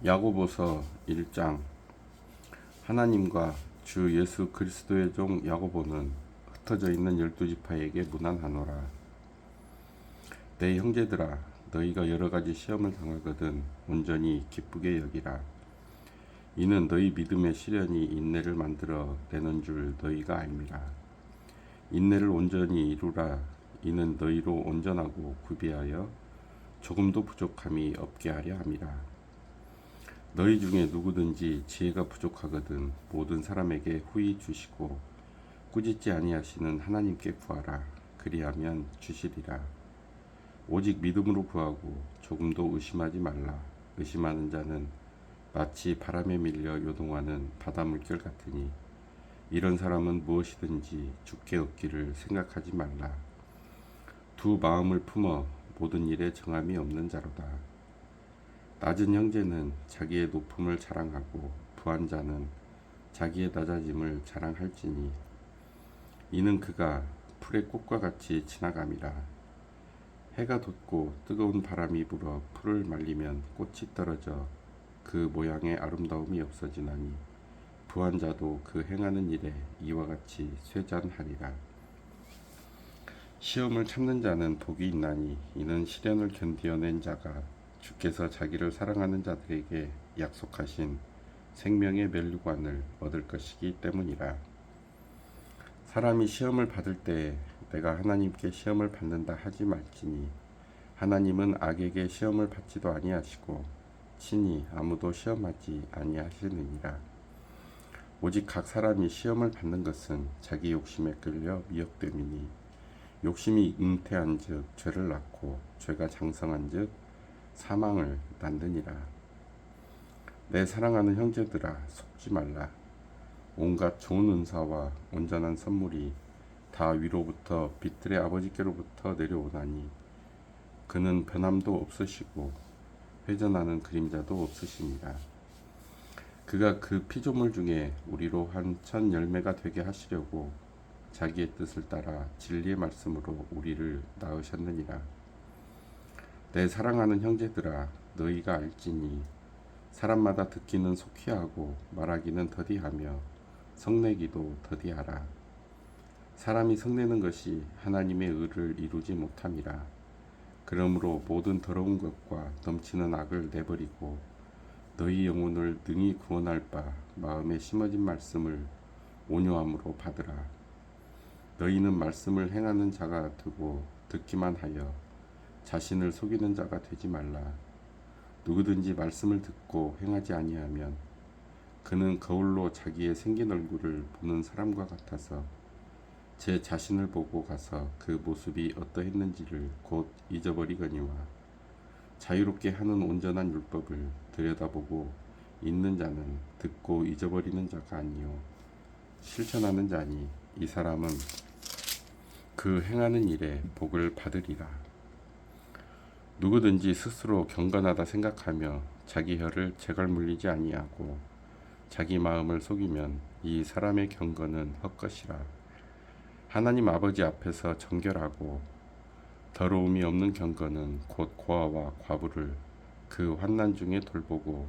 야고보서 1장. 하나님과 주 예수 그리스도의 종 야고보는 흩어져 있는 12지파에게 문안하노라. 내 형제들아, 너희가 여러 가지 시험을 당하거든 온전히 기쁘게 여기라. 이는 너희 믿음의 시련이 인내를 만들어 내는 줄 너희가 알미라. 인내를 온전히 이루라. 이는 너희로 온전하고 구비하여 조금도 부족함이 없게 하려 함이라. 너희 중에 누구든지 지혜가 부족하거든 모든 사람에게 후히 주시고 꾸짖지 아니하시는 하나님께 구하라. 그리하면 주시리라. 오직 믿음으로 구하고 조금도 의심하지 말라. 의심하는 자는 마치 바람에 밀려 요동하는 바다 물결 같으니 이런 사람은 무엇이든지 주께 얻기를 생각하지 말라. 두 마음을 품어 모든 일에 정함이 없는 자로다. 낮은 형제는 자기의 높음을 자랑하고 부한 자는 자기의 낮아짐을 자랑할지니 이는 그가 풀의 꽃과 같이 지나감이라. 해가 돋고 뜨거운 바람이 불어 풀을 말리면 꽃이 떨어져 그 모양의 아름다움이 없어지나니 부한 자도 그 행하는 일에 이와 같이 쇠잔하리라. 시험을 참는 자는 복이 있나니 이는 시련을 견디어낸 자가 주께서 자기를 사랑하는 자들에게 약속하신 생명의 면류관을 얻을 것이기 때문이라. 사람이 시험을 받을 때 내가 하나님께 시험을 받는다 하지 말지니 하나님은 악에게 시험을 받지도 아니하시고 친히 아무도 시험하지 아니하시느니라. 오직 각 사람이 시험을 받는 것은 자기 욕심에 끌려 미혹됨이니 욕심이 잉태한즉 죄를 낳고 죄가 장성한즉 사망을 낳느니라. 내 사랑하는 형제들아, 속지 말라. 온갖 좋은 은사와 온전한 선물이 다 위로부터 빛들의 아버지께로부터 내려오나니 그는 변함도 없으시고 회전하는 그림자도 없으시니라. 그가 그 피조물 중에 우리로 한 천 열매가 되게 하시려고 자기의 뜻을 따라 진리의 말씀으로 우리를 낳으셨느니라. 내 사랑하는 형제들아, 너희가 알지니 사람마다 듣기는 속히 하고 말하기는 더디하며 성내기도 더디하라. 사람이 성내는 것이 하나님의 의를 이루지 못함이라. 그러므로 모든 더러운 것과 넘치는 악을 내버리고 너희 영혼을 능히 구원할 바 마음에 심어진 말씀을 온유함으로 받으라. 너희는 말씀을 행하는 자가 되고 듣기만 하여 자신을 속이는 자가 되지 말라. 누구든지 말씀을 듣고 행하지 아니하면 그는 거울로 자기의 생긴 얼굴을 보는 사람과 같아서 제 자신을 보고 가서 그 모습이 어떠했는지를 곧 잊어버리거니와 자유롭게 하는 온전한 율법을 들여다보고 있는 자는 듣고 잊어버리는 자가 아니요 실천하는 자니 이 사람은 그 행하는 일에 복을 받으리라. 누구든지 스스로 경건하다 생각하며 자기 혀를 재갈 물리지 아니하고 자기 마음을 속이면 이 사람의 경건은 헛것이라. 하나님 아버지 앞에서 정결하고 더러움이 없는 경건은 곧 고아와 과부를 그 환난 중에 돌보고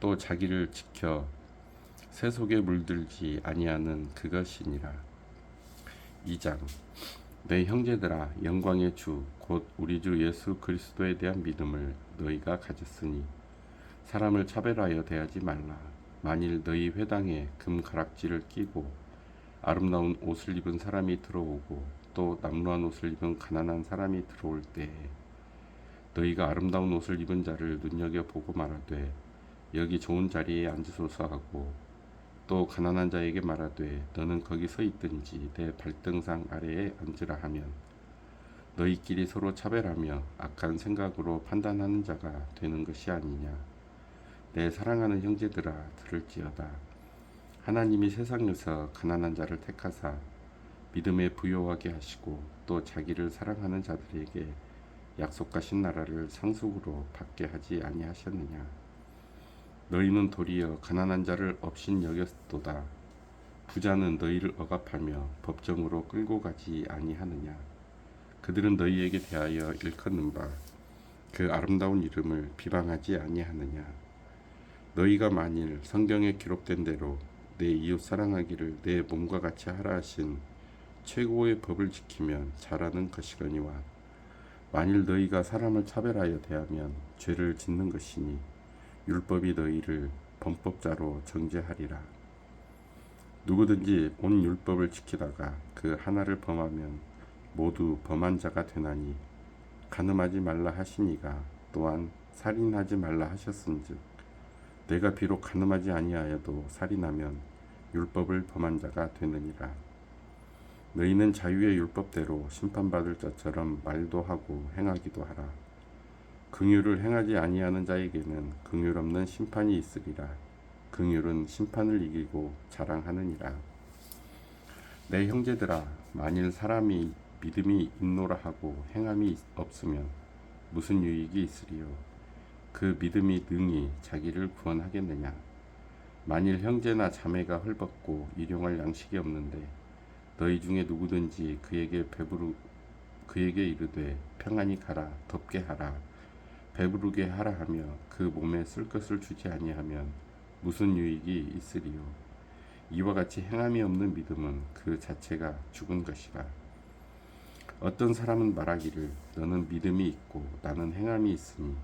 또 자기를 지켜 새 속에 물들지 아니하는 그것이니라. 2장. 내 형제들아, 영광의 주 곧 우리 주 예수 그리스도에 대한 믿음을 너희가 가졌으니 사람을 차별하여 대하지 말라. 만일 너희 회당에 금 가락지를 끼고 아름다운 옷을 입은 사람이 들어오고 또 남루한 옷을 입은 가난한 사람이 들어올 때에 너희가 아름다운 옷을 입은 자를 눈여겨보고 말하되 여기 좋은 자리에 앉으소서 하고 또 가난한 자에게 말하되 너는 거기 서 있든지 내 발등상 아래에 앉으라 하면 너희끼리 서로 차별하며 악한 생각으로 판단하는 자가 되는 것이 아니냐. 내 사랑하는 형제들아, 들을지어다. 하나님이 세상에서 가난한 자를 택하사 믿음에 부요하게 하시고 또 자기를 사랑하는 자들에게 약속하신 나라를 상속으로 받게 하지 아니하셨느냐. 너희는 도리어 가난한 자를 업신 여겼도다. 부자는 너희를 억압하며 법정으로 끌고 가지 아니하느냐. 그들은 너희에게 대하여 일컫는 바 그 아름다운 이름을 비방하지 아니하느냐. 너희가 만일 성경에 기록된 대로 내 이웃 사랑하기를 내 몸과 같이 하라 하신 최고의 법을 지키면 잘하는 것이거니와 만일 너희가 사람을 차별하여 대하면 죄를 짓는 것이니 율법이 너희를 범법자로 정죄하리라. 누구든지 온 율법을 지키다가 그 하나를 범하면 모두 범한 자가 되나니 간음하지 말라 하시니가 또한 살인하지 말라 하셨은즉 내가 비록 간음하지 아니하여도 살인하면 율법을 범한 자가 되느니라. 너희는 자유의 율법대로 심판받을 자처럼 말도 하고 행하기도 하라. 긍휼을 행하지 아니하는 자에게는 긍휼 없는 심판이 있으리라. 긍휼은 심판을 이기고 자랑하느니라. 내 형제들아, 만일 사람이 믿음이 있노라 하고 행함이 없으면 무슨 유익이 있으리요? 그 믿음이 능히 자기를 구원하겠느냐? 만일 형제나 자매가 헐벗고 일용할 양식이 없는데 너희 중에 누구든지 그에게 이르되 평안히 가라, 덥게 하라, 배부르게 하라 하며 그 몸에 쓸 것을 주지 아니하면 무슨 유익이 있으리요? 이와 같이 행함이 없는 믿음은 그 자체가 죽은 것이라. 어떤 사람은 말하기를 너는 믿음이 있고 나는 행함이 있으니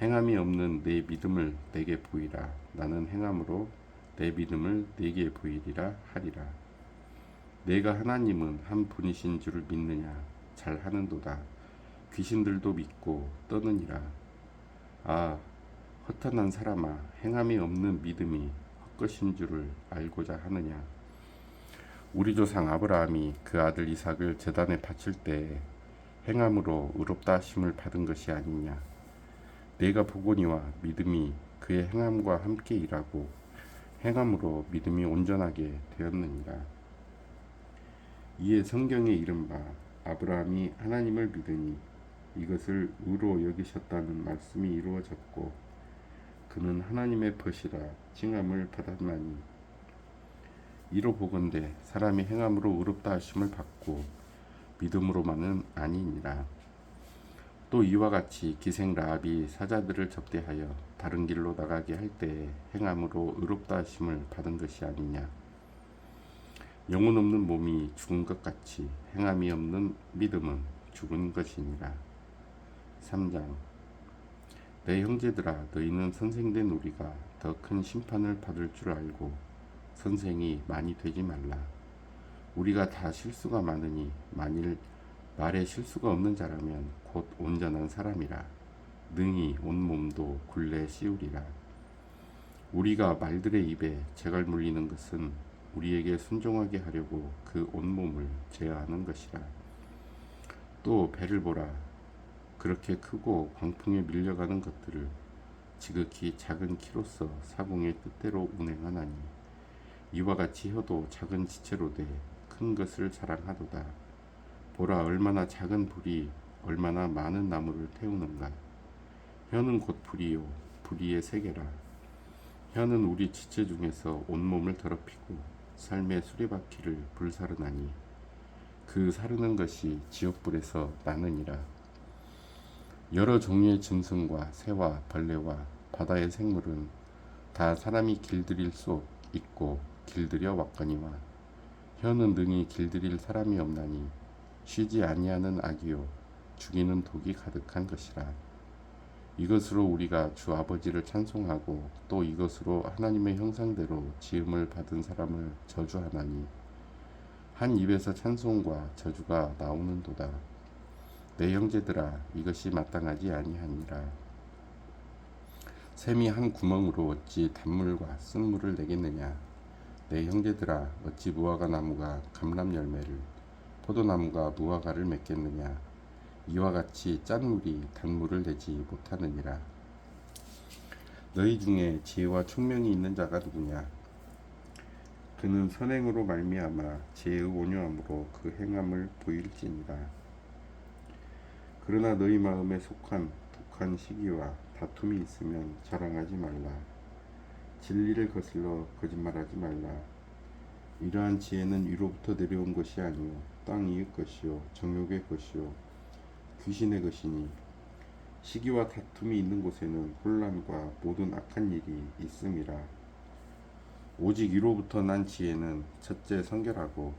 행함이 없는 내 믿음을 내게 보이라. 나는 행함으로 내 믿음을 내게 보이리라 하리라. 내가 하나님은 한 분이신 줄을 믿느냐? 잘하는도다. 귀신들도 믿고 떠느니라. 아, 허탄한 사람아, 행함이 없는 믿음이 헛것인 줄을 알고자 하느냐? 우리 조상 아브라함이 그 아들 이삭을 제단에 바칠 때 행함으로 의롭다 하심을 받은 것이 아니냐? 내가 보거니와 믿음이 그의 행함과 함께 일하고 행함으로 믿음이 온전하게 되었느니라. 이에 성경에 이른 바 아브라함이 하나님을 믿으니 이것을 의로 여기셨다는 말씀이 이루어졌고 그는 하나님의 벗이라 칭함을 받았나니 이로 보건대 사람이 행함으로 의롭다 하심을 받고 믿음으로만은 아니니라. 또 이와 같이 기생 라합이 사자들을 접대하여 다른 길로 나가게 할 때에 행함으로 의롭다 하심을 받은 것이 아니냐. 영혼 없는 몸이 죽은 것 같이 행함이 없는 믿음은 죽은 것이니라. 3장. 내 형제들아, 너희는 선생된 우리가 더 큰 심판을 받을 줄 알고 선생이 많이 되지 말라. 우리가 다 실수가 많으니 만일 말에 실수가 없는 자라면 곧 온전한 사람이라. 능히 온 몸도 굴레 씌우리라. 우리가 말들의 입에 재갈 물리는 것은 우리에게 순종하게 하려고 그 온몸을 제어하는 것이라. 또 배를 보라. 그렇게 크고 광풍에 밀려가는 것들을 지극히 작은 키로서 사공의 뜻대로 운행하나니 이와 같이 혀도 작은 지체로 돼 큰 것을 자랑하도다. 보라, 얼마나 작은 불이 얼마나 많은 나무를 태우는가. 혀는 곧 불이요 불의의 세계라. 혀는 우리 지체 중에서 온몸을 더럽히고 삶의 수레바퀴를 불사르나니 그 사르는 것이 지옥불에서 나느니라. 여러 종류의 짐승과 새와 벌레와 바다의 생물은 다 사람이 길들일 수 있고 길들여 왔거니와 혀는 능히 길들일 사람이 없나니 쉬지 아니하는 악이요 죽이는 독이 가득한 것이라. 이것으로 우리가 주 아버지를 찬송하고 또 이것으로 하나님의 형상대로 지음을 받은 사람을 저주하나니 한 입에서 찬송과 저주가 나오는도다. 내 형제들아, 이것이 마땅하지 아니하니라. 샘이 한 구멍으로 어찌 단물과 쓴물을 내겠느냐. 내 형제들아, 어찌 무화과 나무가 감람 열매를 포도나무가 무화과를 맺겠느냐. 이와 같이 짠 물이 단물을 내지 못하느니라. 너희 중에 지혜와 총명이 있는 자가 누구냐. 그는 선행으로 말미암아 지혜의 온유함으로 그 행함을 보일지니라. 그러나 너희 마음에 속한 독한 시기와 다툼이 있으면 자랑하지 말라. 진리를 거슬러 거짓말하지 말라. 이러한 지혜는 위로부터 내려온 것이 아니요 땅 이의 것이요 정욕의 것이요 귀신의 것이니 시기와 다툼이 있는 곳에는 혼란과 모든 악한 일이 있음이라. 오직 이로부터 난 지혜는 첫째 성결하고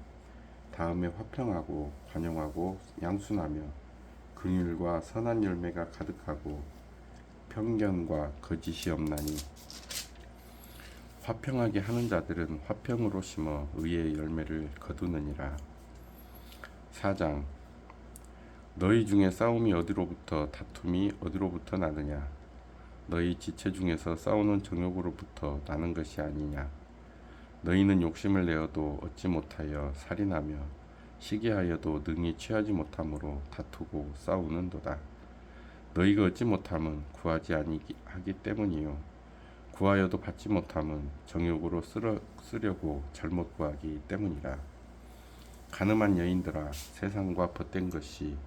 다음에 화평하고 관용하고 양순하며 긍휼과 선한 열매가 가득하고 편견과 거짓이 없나니. 화평하게 하는 자들은 화평으로 심어 의의 열매를 거두느니라. 4장. 너희 중에 싸움이 어디로부터 다툼이 어디로부터 나느냐? 너희 지체 중에서 싸우는 정욕으로부터 나는 것이 아니냐? 너희는 욕심을 내어도 얻지 못하여 살인하며 시기하여도 능히 취하지 못함으로 다투고 싸우는도다. 너희가 얻지 못함은 구하지 아니하기 때문이요 구하여도 받지 못함은 정욕으로 쓰려고 잘못 구하기 때문이라. 가늠한 여인들아, 세상과 벗된 것이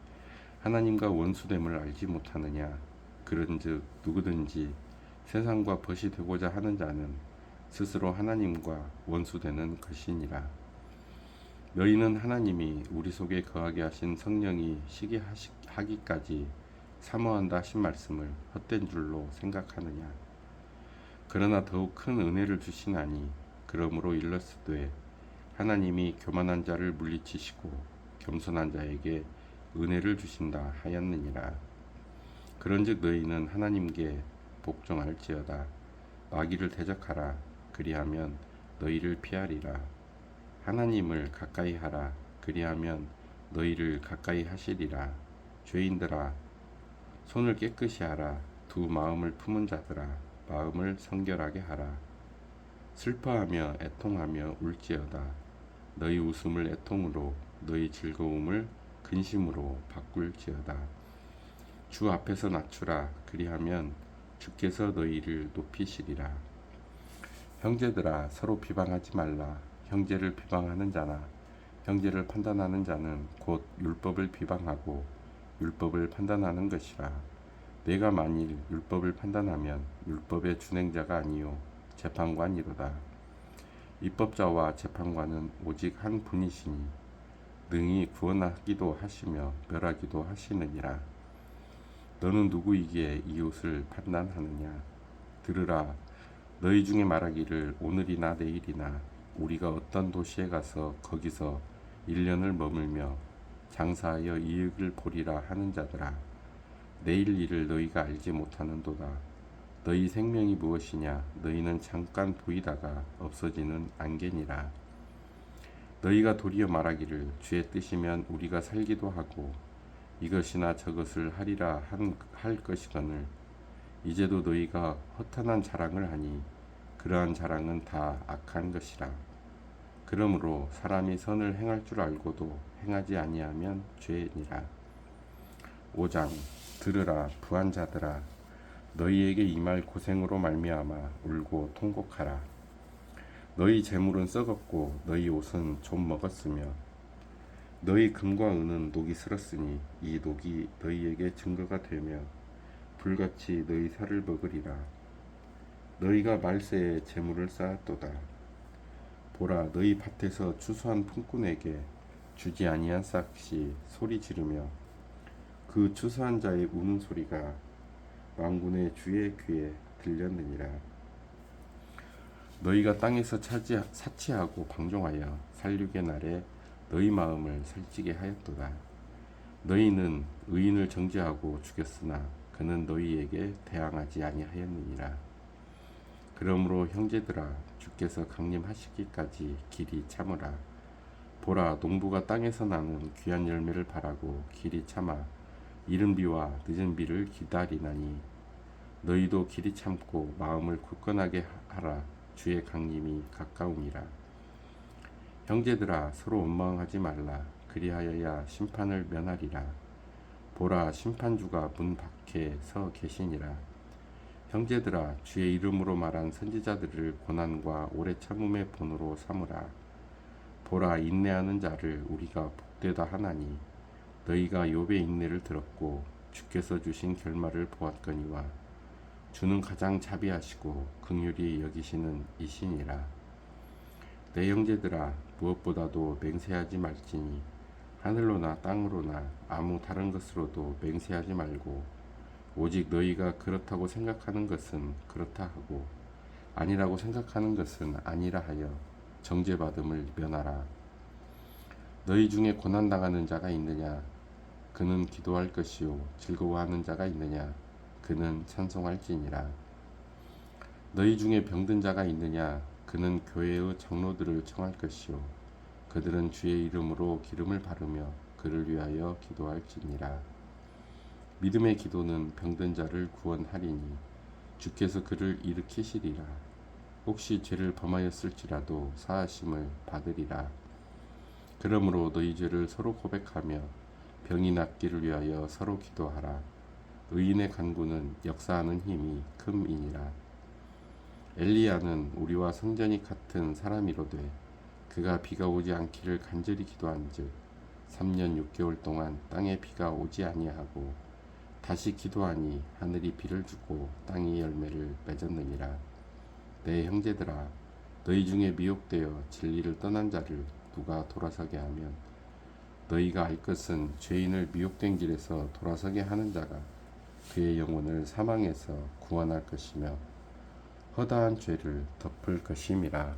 하나님과 원수됨을 알지 못하느냐? 그런즉 누구든지 세상과 벗이 되고자 하는 자는 스스로 하나님과 원수되는 것이니라. 너희는 하나님이 우리 속에 거하게 하신 성령이 시기하기까지 사모한다 하신 말씀을 헛된 줄로 생각하느냐? 그러나 더욱 큰 은혜를 주시나니 그러므로 일렀으되 하나님이 교만한 자를 물리치시고 겸손한 자에게 은혜를 주신다 하였느니라. 그런즉 너희는 하나님께 복종할지어다. 마귀를 대적하라. 그리하면 너희를 피하리라. 하나님을 가까이 하라. 그리하면 너희를 가까이 하시리라. 죄인들아, 손을 깨끗이 하라. 두 마음을 품은 자들아, 마음을 성결하게 하라. 슬퍼하며 애통하며 울지어다. 너희 웃음을 애통으로, 너희 즐거움을 근심으로 바꿀지어다. 주 앞에서 낮추라. 그리하면 주께서 너희를 높이시리라. 형제들아, 서로 비방하지 말라. 형제를 비방하는 자나 형제를 판단하는 자는 곧 율법을 비방하고 율법을 판단하는 것이라. 내가 만일 율법을 판단하면 율법의 준행자가 아니요 재판관이로다. 입법자와 재판관은 오직 한 분이시니 능히 구원하기도 하시며 멸하기도 하시느니라. 너는 누구이기에 이웃을 판단하느냐? 들으라. 너희 중에 말하기를 오늘이나 내일이나 우리가 어떤 도시에 가서 거기서 1년을 머물며 장사하여 이익을 보리라 하는 자들아, 내일 일을 너희가 알지 못하는도다. 너희 생명이 무엇이냐? 너희는 잠깐 보이다가 없어지는 안개니라. 너희가 도리어 말하기를 주의 뜻이면 우리가 살기도 하고 이것이나 저것을 하리라 할 것이거늘 이제도 너희가 허탄한 자랑을 하니 그러한 자랑은 다 악한 것이라. 그러므로 사람이 선을 행할 줄 알고도 행하지 아니하면 죄니라. 5장. 들으라. 부한 자들아, 너희에게 임할 고생으로 말미암아 울고 통곡하라. 너희 재물은 썩었고 너희 옷은 좀 먹었으며 너희 금과 은은 녹이 슬었으니 이 녹이 너희에게 증거가 되며 불같이 너희 살을 먹으리라. 너희가 말세에 재물을 쌓았도다. 보라, 너희 밭에서 추수한 품꾼에게 주지 아니한 싹이 소리 지르며 그 추수한 자의 우는 소리가 만군의 주의 귀에 들렸느니라. 너희가 땅에서 사치하고 방종하여 살육의 날에 너희 마음을 살찌게 하였도다. 너희는 의인을 정죄하고 죽였으나 그는 너희에게 대항하지 아니하였느니라. 그러므로 형제들아, 주께서 강림하시기까지 길이 참으라. 보라, 농부가 땅에서 나는 귀한 열매를 바라고 길이 참아 이른 비와 늦은 비를 기다리나니 너희도 길이 참고 마음을 굳건하게 하라. 주의 강림이 가까우니라. 형제들아, 서로 원망하지 말라. 그리하여야 심판을 면하리라. 보라, 심판주가 문 밖에 서 계시니라. 형제들아, 주의 이름으로 말한 선지자들을 고난과 오래 참음의 본으로 삼으라. 보라, 인내하는 자를 우리가 복되다 하나니 너희가 욥의 인내를 들었고 주께서 주신 결말을 보았거니와 주는 가장 자비하시고 긍휼히 여기시는 이시니라. 내 형제들아, 무엇보다도 맹세하지 말지니 하늘로나 땅으로나 아무 다른 것으로도 맹세하지 말고 오직 너희가 그렇다고 생각하는 것은 그렇다 하고 아니라고 생각하는 것은 아니라 하여 정죄받음을 면하라. 너희 중에 고난당하는 자가 있느냐? 그는 기도할 것이요. 즐거워하는 자가 있느냐? 그는 찬송할지니라. 너희 중에 병든 자가 있느냐? 그는 교회의 장로들을 청할 것이요. 그들은 주의 이름으로 기름을 바르며 그를 위하여 기도할지니라. 믿음의 기도는 병든 자를 구원하리니 주께서 그를 일으키시리라. 혹시 죄를 범하였을지라도 사하심을 받으리라. 그러므로 너희 죄를 서로 고백하며 병이 낫기를 위하여 서로 기도하라. 의인의 간구는 역사하는 힘이 큼이니라. 엘리야는 우리와 성전이 같은 사람이로되 그가 비가 오지 않기를 간절히 기도한즉 3년 6개월 동안 땅에 비가 오지 아니하고 다시 기도하니 하늘이 비를 주고 땅이 열매를 맺었느니라. 내 형제들아, 너희 중에 미혹되어 진리를 떠난 자를 누가 돌아서게 하면 너희가 알 것은 죄인을 미혹된 길에서 돌아서게 하는 자가 그의 영혼을 사망에서 구원할 것이며 허다한 죄를 덮을 것임이라.